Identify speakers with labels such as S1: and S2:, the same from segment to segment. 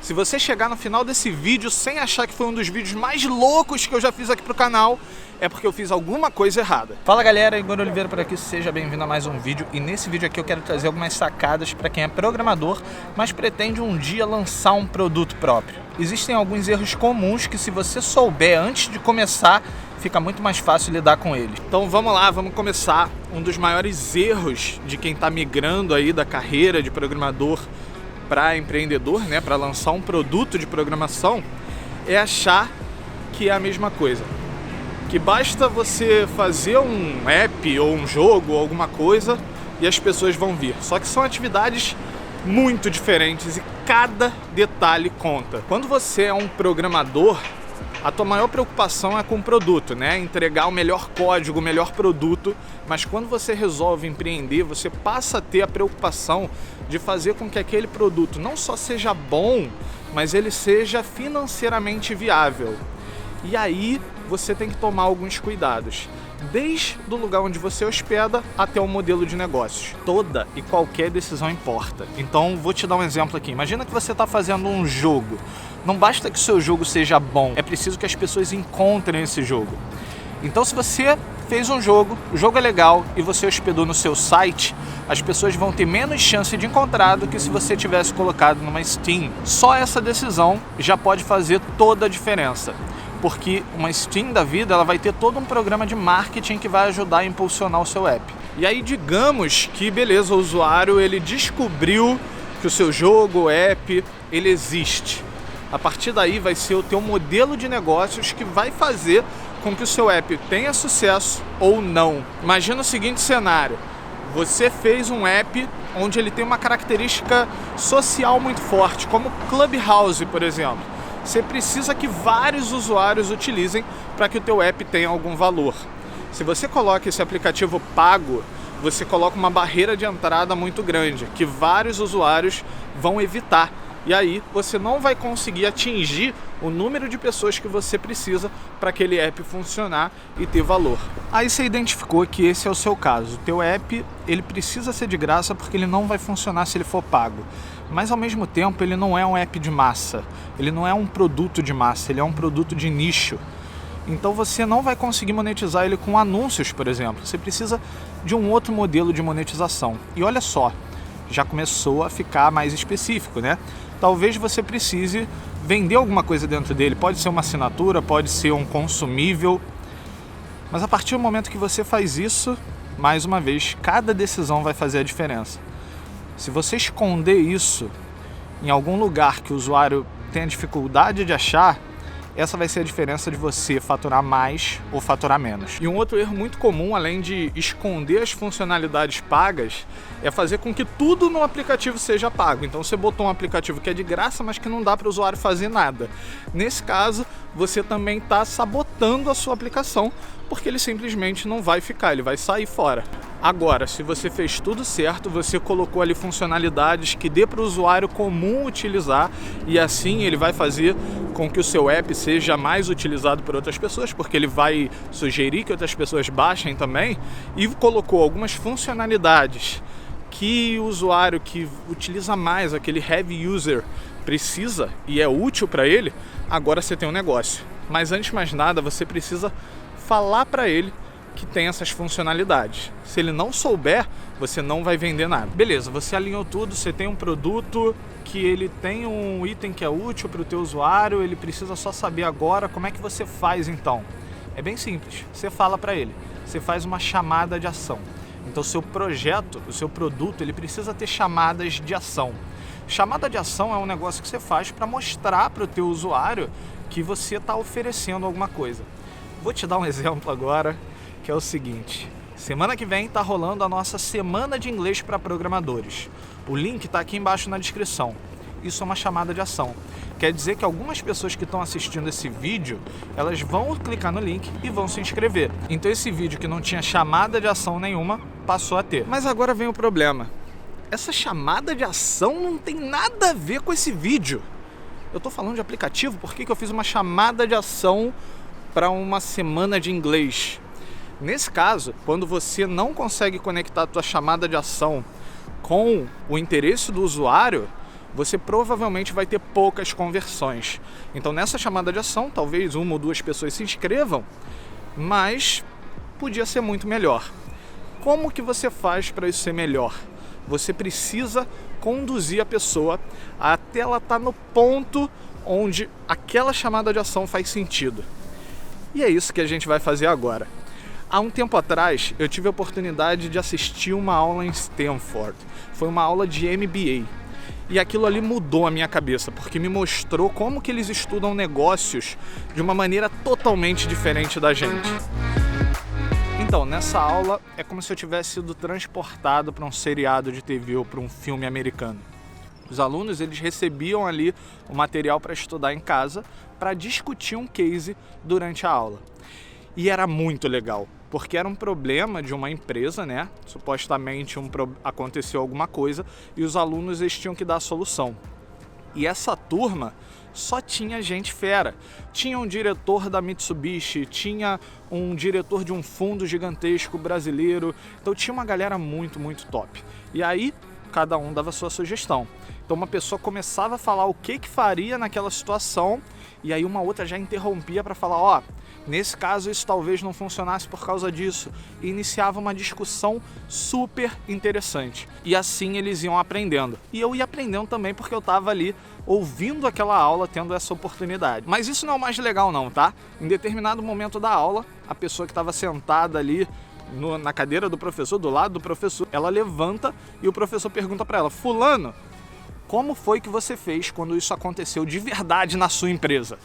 S1: Se você chegar no final desse vídeo sem achar que foi um dos vídeos mais loucos que eu já fiz aqui pro canal, é porque eu fiz alguma coisa errada. Fala galera, Igor Oliveira por aqui, seja bem-vindo a mais um vídeo. E nesse vídeo aqui eu quero trazer algumas sacadas para quem é programador, mas pretende um dia lançar um produto próprio. Existem alguns erros comuns que, se você souber antes de começar, fica muito mais fácil lidar com eles. Então vamos lá, vamos começar. Um dos maiores erros de quem está migrando aí da carreira de programador para empreendedor, né, para lançar um produto de programação, é achar que é a mesma coisa. Que basta você fazer um app ou um jogo ou alguma coisa e as pessoas vão vir. Só que são atividades muito diferentes e cada detalhe conta. Quando você é um programador, a tua maior preocupação é com o produto, né? Entregar o melhor código, o melhor produto. Mas quando você resolve empreender, você passa a ter a preocupação de fazer com que aquele produto não só seja bom, mas ele seja financeiramente viável. E aí você tem que tomar alguns cuidados, desde o lugar onde você hospeda até o modelo de negócios. Toda e qualquer decisão importa. Então vou te dar um exemplo aqui. Imagina que você está fazendo um jogo. Não basta que o seu jogo seja bom, é preciso que as pessoas encontrem esse jogo. Então se você fez um jogo, o jogo é legal e você hospedou no seu site, as pessoas vão ter menos chance de encontrar do que se você tivesse colocado numa Steam. Só essa decisão já pode fazer toda a diferença. Porque uma Steam da vida, ela vai ter todo um programa de marketing que vai ajudar a impulsionar o seu app. E aí digamos que, beleza, o usuário ele descobriu que o seu jogo, app, ele existe. A partir daí vai ser o teu modelo de negócios que vai fazer com que o seu app tenha sucesso ou não. Imagina o seguinte cenário: você fez um app onde ele tem uma característica social muito forte, como Clubhouse, por exemplo. Você precisa que vários usuários utilizem para que o teu app tenha algum valor. Se você coloca esse aplicativo pago, você coloca uma barreira de entrada muito grande, que vários usuários vão evitar. E aí você não vai conseguir atingir o número de pessoas que você precisa para aquele app funcionar e ter valor. Aí você identificou que esse é o seu caso. O teu app ele precisa ser de graça porque ele não vai funcionar se ele for pago. Mas ao mesmo tempo ele não é um app de massa. Ele não é um produto de massa, ele é um produto de nicho. Então você não vai conseguir monetizar ele com anúncios, por exemplo. Você precisa de um outro modelo de monetização. E olha só, já começou a ficar mais específico, né? Talvez você precise vender alguma coisa dentro dele. Pode ser uma assinatura, pode ser um consumível. Mas a partir do momento que você faz isso, mais uma vez, cada decisão vai fazer a diferença. Se você esconder isso em algum lugar que o usuário tenha dificuldade de achar, essa vai ser a diferença de você faturar mais ou faturar menos. E um outro erro muito comum, além de esconder as funcionalidades pagas, é fazer com que tudo no aplicativo seja pago. Então você botou um aplicativo que é de graça, mas que não dá para o usuário fazer nada. Nesse caso, você também está sabotando a sua aplicação, porque ele simplesmente não vai ficar, ele vai sair fora. Agora, se você fez tudo certo, você colocou ali funcionalidades que dê para o usuário comum utilizar, e assim ele vai fazer com que o seu app seja mais utilizado por outras pessoas, porque ele vai sugerir que outras pessoas baixem também, e colocou algumas funcionalidades que o usuário que utiliza mais, aquele heavy user, precisa e é útil para ele. Agora você tem um negócio. Mas antes de mais nada, você precisa falar para ele que tem essas funcionalidades. Se ele não souber, você não vai vender nada. Beleza, você alinhou tudo, você tem um produto que ele tem um item que é útil para o teu usuário, ele precisa só saber agora. Como é que você faz então? É bem simples, você fala para ele, você faz uma chamada de ação. Então o seu projeto, o seu produto, ele precisa ter chamadas de ação. Chamada de ação é um negócio que você faz para mostrar para o teu usuário que você está oferecendo alguma coisa. Vou te dar um exemplo agora, que é o seguinte: semana que vem está rolando a nossa Semana de Inglês para Programadores. O link está aqui embaixo na descrição. Isso é uma chamada de ação. Quer dizer que algumas pessoas que estão assistindo esse vídeo, elas vão clicar no link e vão se inscrever. Então esse vídeo que não tinha chamada de ação nenhuma, passou a ter. Mas agora vem o problema. Essa chamada de ação não tem nada a ver com esse vídeo. Eu estou falando de aplicativo, por que eu fiz uma chamada de ação para uma semana de inglês? Nesse caso, quando você não consegue conectar a tua chamada de ação com o interesse do usuário, você provavelmente vai ter poucas conversões. Então nessa chamada de ação, talvez 1 ou 2 pessoas se inscrevam, mas podia ser muito melhor. Como que você faz para isso ser melhor? Você precisa conduzir a pessoa até ela estar no ponto onde aquela chamada de ação faz sentido. E é isso que a gente vai fazer agora. Há um tempo atrás, eu tive a oportunidade de assistir uma aula em Stanford. Foi uma aula de MBA. E aquilo ali mudou a minha cabeça, porque me mostrou como que eles estudam negócios de uma maneira totalmente diferente da gente. Então, nessa aula, é como se eu tivesse sido transportado para um seriado de TV ou para um filme americano. Os alunos, eles recebiam ali o material para estudar em casa, para discutir um case durante a aula. E era muito legal, porque era um problema de uma empresa, né? Supostamente aconteceu alguma coisa e os alunos eles tinham que dar a solução. E essa turma só tinha gente fera. Tinha um diretor da Mitsubishi, tinha um diretor de um fundo gigantesco brasileiro. Então tinha uma galera muito, muito top. E aí, cada um dava a sua sugestão. Então uma pessoa começava a falar o que faria naquela situação e aí uma outra já interrompia para falar, ó, nesse caso isso talvez não funcionasse por causa disso. E iniciava uma discussão super interessante. E assim eles iam aprendendo. E eu ia aprendendo também porque eu estava ali ouvindo aquela aula, tendo essa oportunidade. Mas isso não é o mais legal não, tá? Em determinado momento da aula, a pessoa que estava sentada ali na cadeira do professor, do lado do professor, ela levanta e o professor pergunta para ela, fulano, como foi que você fez quando isso aconteceu de verdade na sua empresa?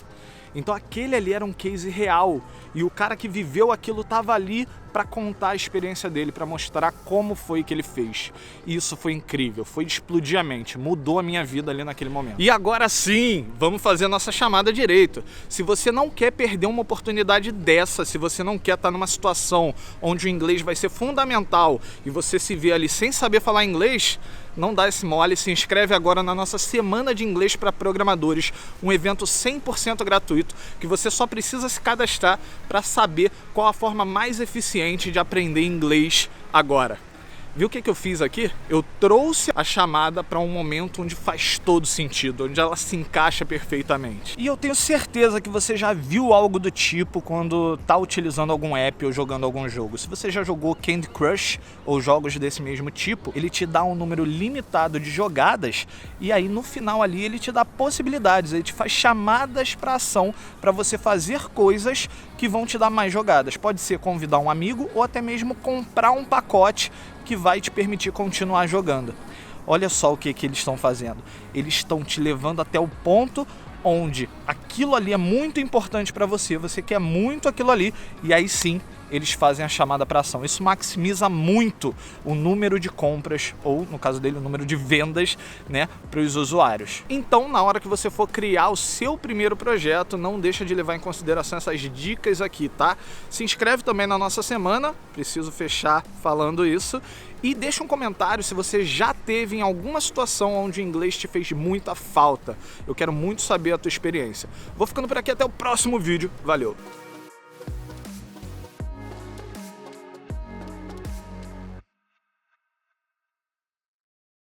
S1: Então aquele ali era um case real e o cara que viveu aquilo estava ali para contar a experiência dele, para mostrar como foi que ele fez. E isso foi incrível, foi de explodir a mente, mudou a minha vida ali naquele momento. E agora sim, vamos fazer a nossa chamada direito. Se você não quer perder uma oportunidade dessa, se você não quer estar numa situação onde o inglês vai ser fundamental e você se vê ali sem saber falar inglês, não dá esse mole, se inscreve agora na nossa Semana de Inglês para Programadores, um evento 100% gratuito, que você só precisa se cadastrar para saber qual a forma mais eficiente de aprender inglês agora. Viu o que eu fiz aqui? Eu trouxe a chamada para um momento onde faz todo sentido, onde ela se encaixa perfeitamente. E eu tenho certeza que você já viu algo do tipo quando está utilizando algum app ou jogando algum jogo. Se você já jogou Candy Crush ou jogos desse mesmo tipo, ele te dá um número limitado de jogadas e aí no final ali ele te dá possibilidades, ele te faz chamadas para ação para você fazer coisas que vão te dar mais jogadas. Pode ser convidar um amigo ou até mesmo comprar um pacote que vai te permitir continuar jogando. Olha só o que eles estão fazendo. Eles estão te levando até o ponto onde aquilo ali é muito importante para você, você quer muito aquilo ali, e aí sim eles fazem a chamada para ação. Isso maximiza muito o número de compras, ou no caso dele, o número de vendas, né, para os usuários. Então, na hora que você for criar o seu primeiro projeto, não deixa de levar em consideração essas dicas aqui, tá? Se inscreve também na nossa semana, preciso fechar falando isso, e deixa um comentário se você já teve em alguma situação onde o inglês te fez muita falta. Eu quero muito saber a tua experiência. Vou ficando por aqui, até o próximo vídeo. Valeu!